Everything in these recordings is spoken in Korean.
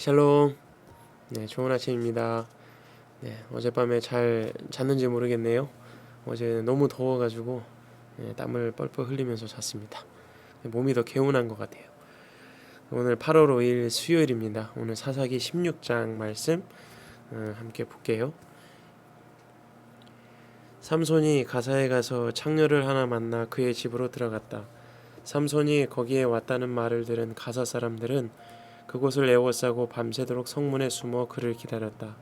샬롬. 좋은 아침입니다. 어젯밤에 잘 잤는지 모르겠네요. 어제 너무 더워가지고 땀을 뻘뻘 흘리면서 잤습니다. 몸이 더 개운한 것 같아요. 오늘 8월 5일 수요일입니다. 오늘 사사기 16장 말씀 함께 볼게요. 삼손이 가사에 가서 창녀를 하나 만나 그의 집으로 들어갔다. 삼손이 거기에 왔다는 말을 들은 가사 사람들은 그곳을 에워싸고 밤새도록 성문에 숨어 그를 기다렸다.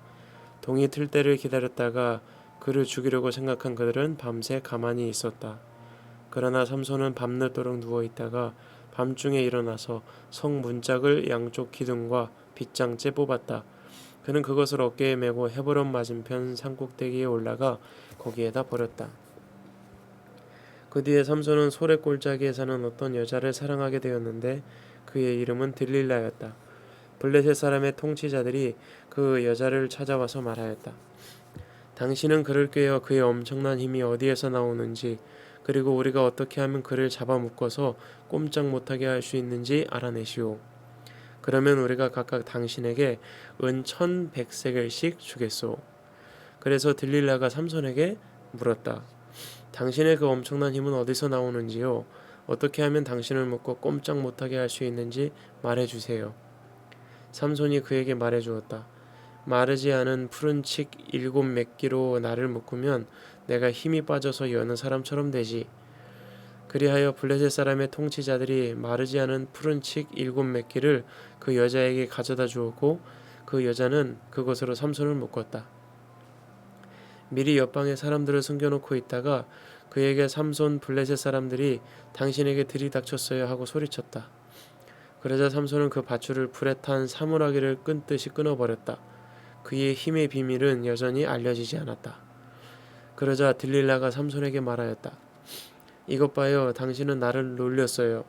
동이 틀 때를 기다렸다가 그를 죽이려고 생각한 그들은 밤새 가만히 있었다. 그러나 삼손은 밤늦도록 누워있다가 밤중에 일어나서 성 문짝을 양쪽 기둥과 빗장째 뽑았다. 그는 그것을 어깨에 메고 헤브론 맞은편 산꼭대기에 올라가 거기에다 버렸다. 그 뒤에 삼손은 소래 골짜기에 사는 어떤 여자를 사랑하게 되었는데 그의 이름은 들릴라였다. 블레셋 사람의 통치자들이 그 여자를 찾아와서 말하였다. 당신은 그를 꾀어 그의 엄청난 힘이 어디에서 나오는지, 그리고 우리가 어떻게 하면 그를 잡아묶어서 꼼짝 못하게 할 수 있는지 알아내시오. 그러면 우리가 각각 당신에게 은 1,100세겔씩 주겠소. 그래서 들릴라가 삼손에게 물었다. 당신의 그 엄청난 힘은 어디서 나오는지요? 어떻게 하면 당신을 묶어 꼼짝 못하게 할 수 있는지 말해주세요. 삼손이 그에게 말해주었다. 마르지 않은 푸른 칡 7매끼로 나를 묶으면 내가 힘이 빠져서 여느 사람처럼 되지. 그리하여 블레셋 사람의 통치자들이 마르지 않은 푸른 칡 7매끼를 그 여자에게 가져다 주었고 그 여자는 그것으로 삼손을 묶었다. 미리 옆방에 사람들을 숨겨놓고 있다가 그에게 삼손 블레셋 사람들이 당신에게 들이닥쳤어요 하고 소리쳤다. 그러자 삼손은 그 밧줄을 불에 탄 사물하기를 끈듯이 끊어버렸다. 그의 힘의 비밀은 여전히 알려지지 않았다. 그러자 들릴라가 삼손에게 말하였다. 이것 봐요. 당신은 나를 놀렸어요.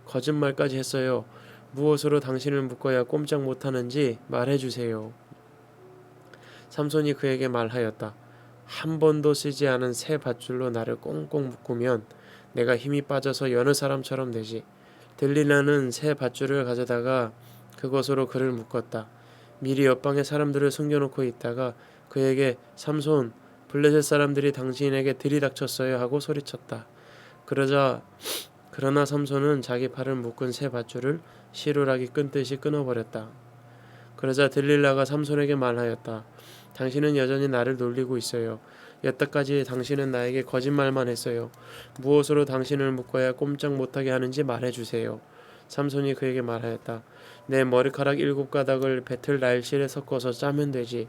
거짓말까지 했어요. 무엇으로 당신을 묶어야 꼼짝 못하는지 말해주세요. 삼손이 그에게 말하였다. 한 번도 쓰지 않은 새 밧줄로 나를 꽁꽁 묶으면 내가 힘이 빠져서 여느 사람처럼 되지. 들릴라는 새 밧줄을 가져다가 그것으로 그를 묶었다. 미리 옆방에 사람들을 숨겨놓고 있다가 그에게 삼손, 블레셋 사람들이 당신에게 들이닥쳤어요 하고 소리쳤다. 그러나 삼손은 자기 팔을 묶은 새 밧줄을 시루라기 끈듯이 끊어버렸다. 그러자 들릴라가 삼손에게 말하였다. 당신은 여전히 나를 놀리고 있어요. 여태까지 당신은 나에게 거짓말만 했어요. 무엇으로 당신을 묶어야 꼼짝 못하게 하는지 말해주세요. 삼손이 그에게 말하였다. 내 머리카락 7가닥을 배틀 날실에 섞어서 짜면 되지.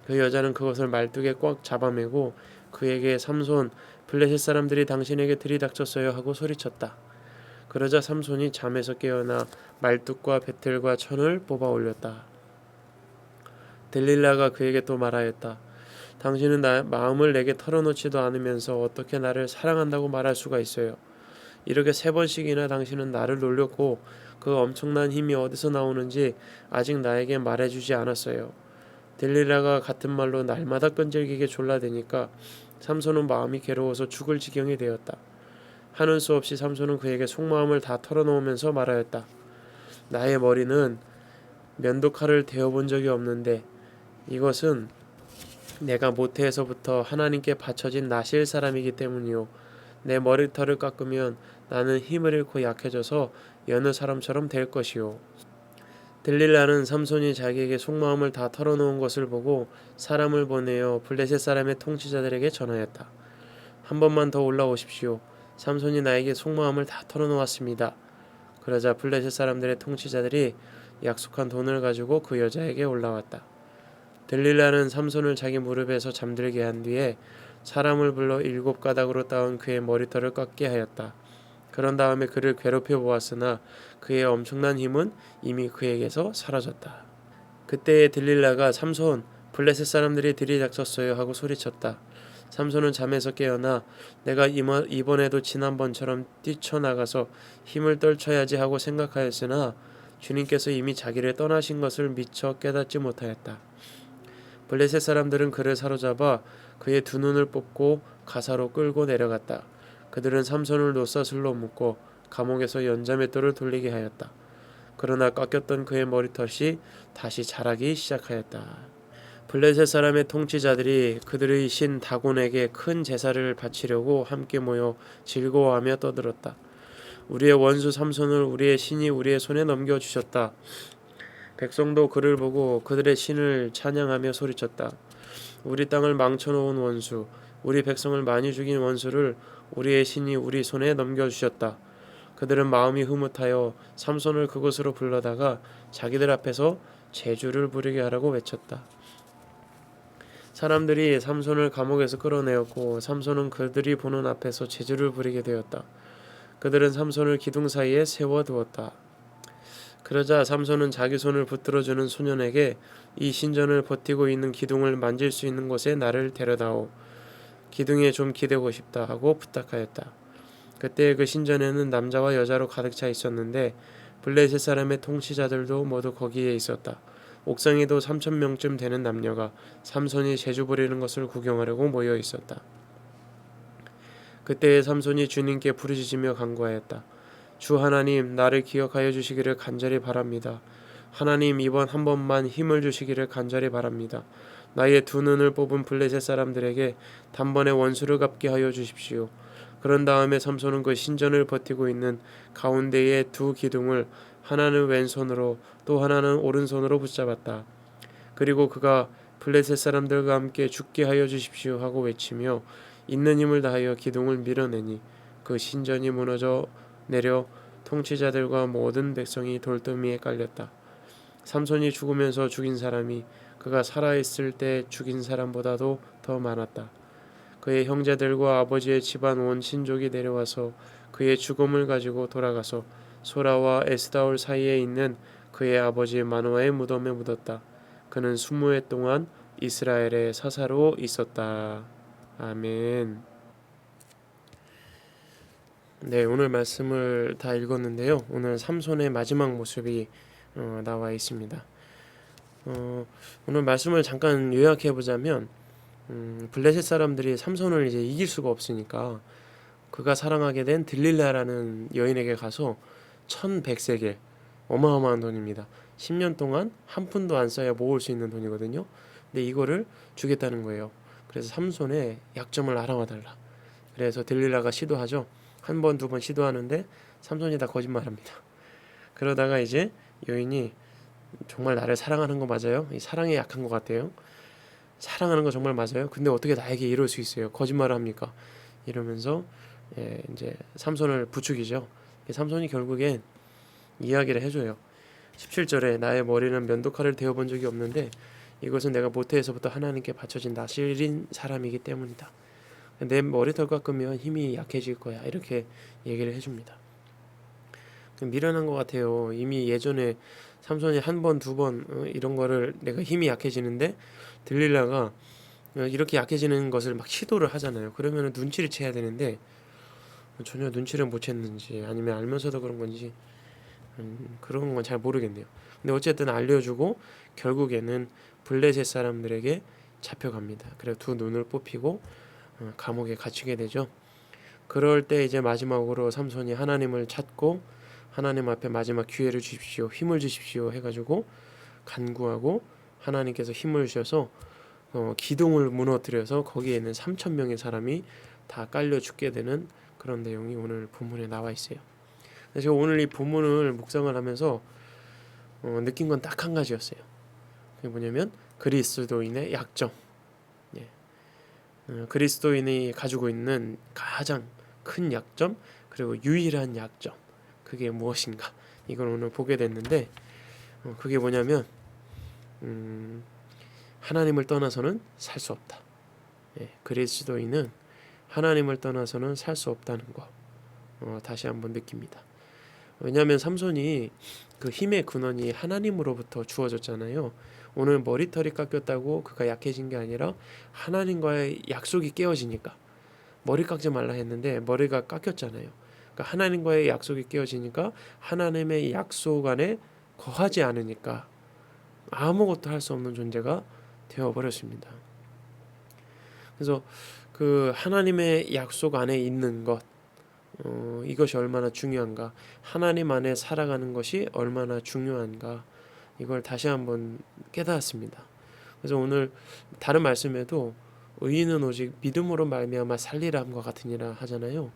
그 여자는 그것을 말뚝에 꽉 잡아매고 그에게 삼손, 블레셋 사람들이 당신에게 들이닥쳤어요 하고 소리쳤다. 그러자 삼손이 잠에서 깨어나 말뚝과 배틀과 천을 뽑아 올렸다. 들릴라가 그에게 또 말하였다. 당신은 마음을 내게 털어놓지도 않으면서 어떻게 나를 사랑한다고 말할 수가 있어요. 이렇게 3번씩이나 당신은 나를 놀렸고 그 엄청난 힘이 어디서 나오는지 아직 나에게 말해주지 않았어요. 들릴라가 같은 말로 날마다 끈질기게 졸라대니까 삼손은 마음이 괴로워서 죽을 지경이 되었다. 하는 수 없이 삼손은 그에게 속마음을 다 털어놓으면서 말하였다. 나의 머리는 면도칼을 대어본 적이 없는데 이것은 내가 모태에서부터 하나님께 바쳐진 나실 사람이기 때문이요. 내 머리털을 깎으면 나는 힘을 잃고 약해져서 여느 사람처럼 될 것이요. 들릴라는 삼손이 자기에게 속마음을 다 털어놓은 것을 보고 사람을 보내어 블레셋 사람의 통치자들에게 전하였다. 한 번만 더 올라오십시오. 삼손이 나에게 속마음을 다 털어놓았습니다. 그러자 블레셋 사람들의 통치자들이 약속한 돈을 가지고 그 여자에게 올라왔다. 들릴라는 삼손을 자기 무릎에서 잠들게 한 뒤에 사람을 불러 7가닥으로 따온 그의 머리털을 깎게 하였다. 그런 다음에 그를 괴롭혀 보았으나 그의 엄청난 힘은 이미 그에게서 사라졌다. 그때에 들릴라가 삼손, 블레셋 사람들이 들이닥쳤어요 하고 소리쳤다. 삼손은 잠에서 깨어나 내가 이번에도 지난번처럼 뛰쳐나가서 힘을 떨쳐야지 하고 생각하였으나 주님께서 이미 자기를 떠나신 것을 미처 깨닫지 못하였다. 블레셋 사람들은 그를 사로잡아 그의 2눈을 뽑고 가사로 끌고 내려갔다. 그들은 삼손을 노사슬로 묶고 감옥에서 연자맷돌을 돌리게 하였다. 그러나 깎였던 그의 머리털이 다시 자라기 시작하였다. 블레셋 사람의 통치자들이 그들의 신 다곤에게 큰 제사를 바치려고 함께 모여 즐거워하며 떠들었다. 우리의 원수 삼손을 우리의 신이 우리의 손에 넘겨주셨다. 백성도 그를 보고 그들의 신을 찬양하며 소리쳤다. 우리 땅을 망쳐놓은 원수, 우리 백성을 많이 죽인 원수를 우리의 신이 우리 손에 넘겨주셨다. 그들은 마음이 흐뭇하여 삼손을 그곳으로 불러다가 자기들 앞에서 제주를 부리게 하라고 외쳤다. 사람들이 삼손을 감옥에서 끌어내었고 삼손은 그들이 보는 앞에서 제주를 부리게 되었다. 그들은 삼손을 기둥 사이에 세워두었다. 그러자 삼손은 자기 손을 붙들어주는 소년에게 이 신전을 버티고 있는 기둥을 만질 수 있는 곳에 나를 데려다오. 기둥에 좀 기대고 싶다 하고 부탁하였다. 그때 그 신전에는 남자와 여자로 가득 차 있었는데 블레셋 사람의 통치자들도 모두 거기에 있었다. 옥상에도 3,000명쯤 되는 남녀가 삼손이 제주 부리는 것을 구경하려고 모여 있었다. 그때에 삼손이 주님께 부르짖으며 간구하였다. 주 하나님, 나를 기억하여 주시기를 간절히 바랍니다. 하나님, 이번 한 번만 힘을 주시기를 간절히 바랍니다. 나의 두 눈을 뽑은 블레셋 사람들에게 단번에 원수를 갚게 하여 주십시오. 그런 다음에 삼손은 그 신전을 버티고 있는 가운데의 두 기둥을 하나는 왼손으로 또 하나는 오른손으로 붙잡았다. 그리고 그가 블레셋 사람들과 함께 죽게 하여 주십시오 하고 외치며 있는 힘을 다하여 기둥을 밀어내니 그 신전이 무너져 내려 통치자들과 모든 백성이 돌더미에 깔렸다. 삼손이 죽으면서 죽인 사람이 그가 살아있을 때 죽인 사람보다도 더 많았다. 그의 형제들과 아버지의 집안 온 친족이 내려와서 그의 죽음을 가지고 돌아가서 소라와 에스다올 사이에 있는 그의 아버지 마노아의 무덤에 묻었다. 그는 20해 동안 이스라엘의 사사로 있었다. 아멘. 네, 오늘 말씀을 다 읽었는데요. 오늘 삼손의 마지막 모습이 나와 있습니다. 오늘 말씀을 잠깐 요약해 보자면 블레셋 사람들이 삼손을 이제 이길 수가 없으니까 그가 사랑하게 된 들릴라라는 여인에게 가서 1,100세겔, 어마어마한 돈입니다. 10년 동안 한 푼도 안 써야 모을 수 있는 돈이거든요. 근데 이거를 주겠다는 거예요. 그래서 삼손의 약점을 알아와 달라. 그래서 들릴라가 시도하죠. 한 번, 두 번 시도하는데 삼손이 다 거짓말합니다. 그러다가 이제 여인이 정말 나를 사랑하는 거 맞아요? 이 사랑에 약한 것 같아요. 사랑하는 거 정말 맞아요? 근데 어떻게 나에게 이럴 수 있어요? 거짓말을 합니까? 이러면서 이제 삼손을 부추기죠. 삼손이 결국엔 이야기를 해줘요. 17절에 나의 머리는 면도칼을 대어본 적이 없는데 이것은 내가 모태에서부터 하나님께 바쳐진 나실인 사람이기 때문이다. 내 머리털 깎으면 힘이 약해질 거야. 이렇게 얘기를 해줍니다. 미련한 것 같아요. 이미 예전에 삼손이 한 번, 두 번 이런 거를 내가 힘이 약해지는데 들릴라가 이렇게 약해지는 것을 막 시도를 하잖아요. 그러면 눈치를 채야 되는데 전혀 눈치를 못 챘는지 아니면 알면서도 그런 건지 그런 건 잘 모르겠네요. 근데 어쨌든 알려주고 결국에는 블레셋 사람들에게 잡혀갑니다. 그래서 두 눈을 뽑히고 감옥에 갇히게 되죠. 그럴 때 이제 마지막으로 삼손이 하나님을 찾고 하나님 앞에 마지막 기회를 주십시오, 힘을 주십시오 해가지고 간구하고 하나님께서 힘을 주셔서 기둥을 무너뜨려서 거기에 있는 3,000명의 사람이 다 깔려 죽게 되는 그런 내용이 오늘 본문에 나와 있어요. 제가 오늘 이 본문을 묵상을 하면서 느낀 건 딱 한 가지였어요. 그게 뭐냐면 그리스도인의 약점. 예. 그리스도인이 가지고 있는 가장 큰 약점 그리고 유일한 약점 그게 무엇인가 이걸 오늘 보게 됐는데 그게 뭐냐면 하나님을 떠나서는 살 수 없다. 예. 그리스도인은 하나님을 떠나서는 살 수 없다는 거 다시 한번 느낍니다. 왜냐하면 삼손이 그 힘의 근원이 하나님으로부터 주어졌잖아요. 오늘 머리털이 깎였다고 그가 약해진 게 아니라 하나님과의 약속이 깨어지니까 머리 깎지 말라 했는데 머리가 깎였잖아요. 그러니까 하나님과의 약속이 깨어지니까 하나님의 약속 안에 거하지 않으니까 아무것도 할 수 없는 존재가 되어버렸습니다. 그래서 그 하나님의 약속 안에 있는 것 이것이 얼마나 중요한가, 하나님 안에 살아가는 것이 얼마나 중요한가, 이걸 다시 한번 깨달았습니다. 그래서 오늘 다른 말씀에도 의인은 오직 믿음으로 말미암아 살리라 함과 같으니라 하잖아요.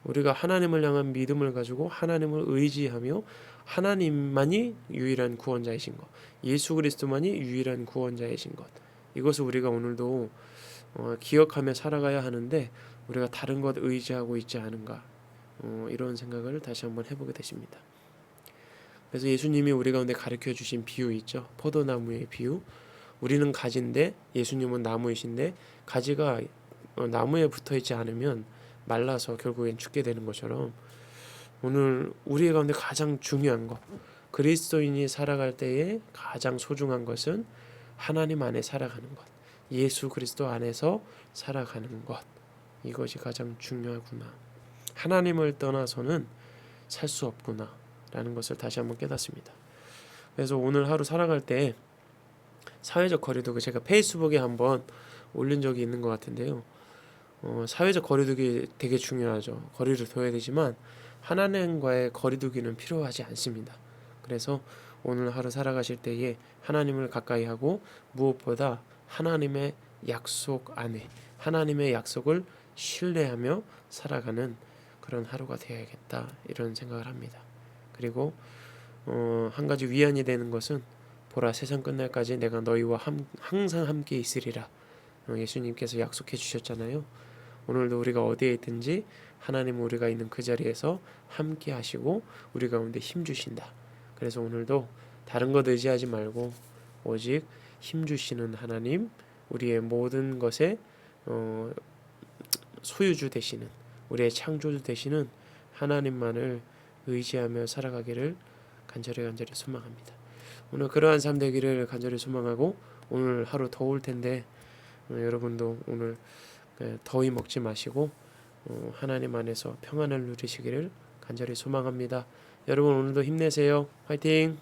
우리가 하나님을 향한 믿음을 가지고 하나님을 의지하며 하나님만이 유일한 구원자이신 것, 예수 그리스도만이 유일한 구원자이신 것, 이것을 우리가 오늘도 기억하며 살아가야 하는데 우리가 다른 것 의지하고 있지 않은가, 이런 생각을 다시 한번 해보게 되십니다. 그래서 예수님이 우리 가운데 가르쳐 주신 비유 있죠. 포도나무의 비유. 우리는 가지인데 예수님은 나무이신데 가지가 나무에 붙어 있지 않으면 말라서 결국엔 죽게 되는 것처럼, 오늘 우리 가운데 가장 중요한 것, 그리스도인이 살아갈 때에 가장 소중한 것은 하나님 안에 살아가는 것, 예수 그리스도 안에서 살아가는 것, 이것이 가장 중요하구나. 하나님을 떠나서는 살 수 없구나 라는 것을 다시 한번 깨닫습니다. 그래서 오늘 하루 살아갈 때 사회적 거리두기, 제가 페이스북에 한번 올린 적이 있는 것 같은데요. 사회적 거리두기 되게 중요하죠. 거리를 둬야 되지만 하나님과의 거리두기는 필요하지 않습니다. 그래서 오늘 하루 살아가실 때에 하나님을 가까이 하고 무엇보다 하나님의 약속 안에, 하나님의 약속을 신뢰하며 살아가는 그런 하루가 되어야겠다, 이런 생각을 합니다. 그리고 한 가지 위안이 되는 것은, 보라 세상 끝날까지 내가 너희와 항상 함께 있으리라, 예수님께서 약속해 주셨잖아요. 오늘도 우리가 어디에 있든지 하나님은 우리가 있는 그 자리에서 함께 하시고 우리 가운데 힘 주신다. 그래서 오늘도 다른 것 의지하지 말고 오직 힘 주시는 하나님, 우리의 모든 것에 소유주 되시는, 우리의 창조주 되시는 하나님만을 의지하며 살아가기를 간절히 소망합니다. 오늘 그러한 삶 되기를 간절히 소망하고, 오늘 하루 더울 텐데 여러분도 오늘 더위 먹지 마시고 하나님 안에서 평안을 누리시기를 간절히 소망합니다. 여러분 오늘도 힘내세요. 화이팅!